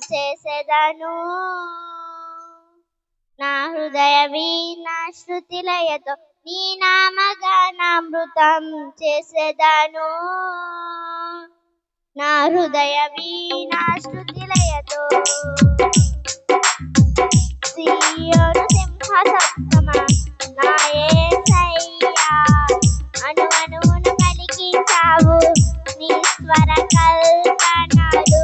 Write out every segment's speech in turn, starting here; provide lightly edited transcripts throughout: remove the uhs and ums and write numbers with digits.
చేసేదను నా హృదయ వీణా శృతిలయతో నీ నామగానామృతం చేసేదను నా హృదయ వీణా శృతిలయతో సియోను సింహసప్తమా నా యేసయ్యా అణువణువును పలికించావు నీ స్వర కల్పనలు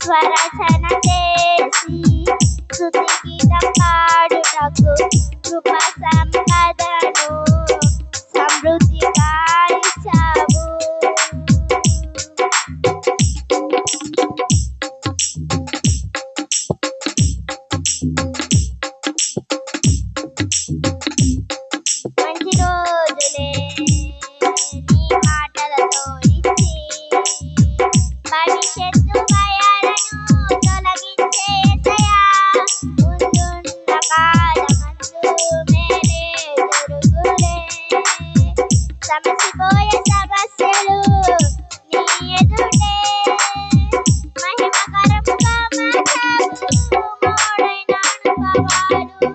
స్వరచన చేసి స్తుతి గీతం పాడుటకు కృప సంపదను సమృద్ధిగా ఇచ్చావు మంచి రోజులే నీ మాటలతో ఇచ్చి భవిష్యత్తు భయాలను తొలగించే యేసయ్యా ముందున్న కాలమందు మేలే జరుగులే సమసిపోయే సమస్యలు నీ ఎదుటే మహిమకరముగా మార్చావు మోడైన అనుభవాలు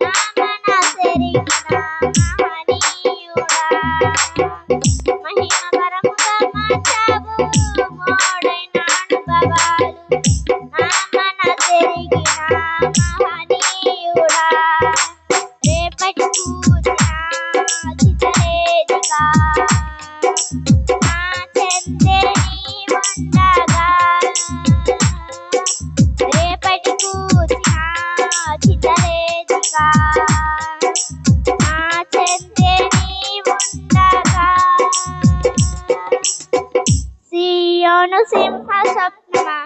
నా మనసెరిగిన మహనీయుడా మహిమకరముగా మార్చావు మోడైన అనుభవాలు నా మనసెరిగిన మహనీయుడా రేపటి కూర్చిన చితరేదిగా నా చెందె నీవుండగా రేపటి కూర్చిన చితరేదిగా నా చెందె నీవుండగా సియోను సింహ స్వప్నమా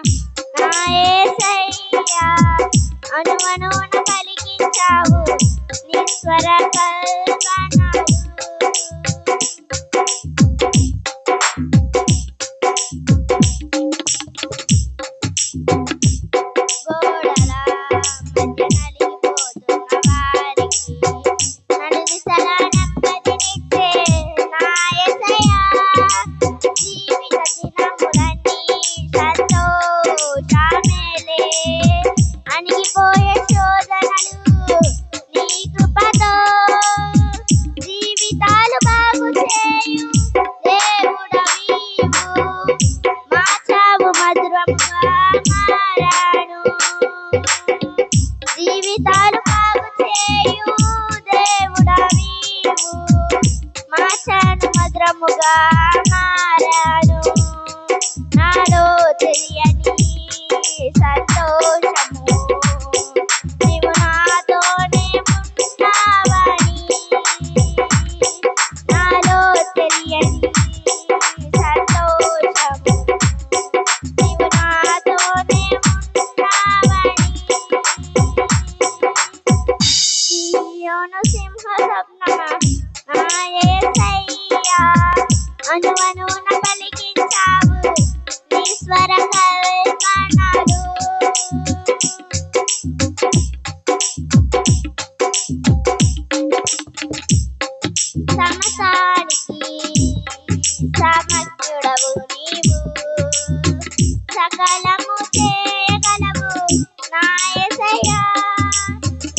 నా యేసయ్యా అణువణువున పలికించావు నీ స్వర కల్పనలు గోడల మధ్య నలిగిపోతున్న వారికి నలుదిశలా నెమ్మదినిచ్చే నా యేసయ్యా జీవిత దినములన్నీ సంతోషమేలే అణిగిపోయే శోధనలు నీ కృపతో జీవితాలు బాగు చేయు దేవుడవీవు మార్చావు మధురముగా మారాను జీవితాలు బాగు చేయు దేవుడవీవు మార్చాను మధురముగా మారాను నాలో తెలియని సంతోషము నీవు నాతోనే ఉన్నావని నాలో తెలియని సంతోషము నీవు నాతోనే ఉన్నావని సియోను సింహ స్వప్నమా నా యేసయ్యా అణువణువున పలికించావు నీ స్వర కల్పనలు సమస్తానికి సమర్థుడవు నీవు సకలము చేయగలవు నా యేసయ్యా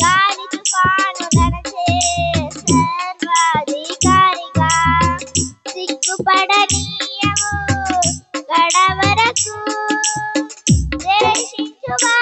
గాలి తుఫాను గడచే సర్వాధికారిగా సిగ్గుపడనీయవు గడవరకు దేశించువా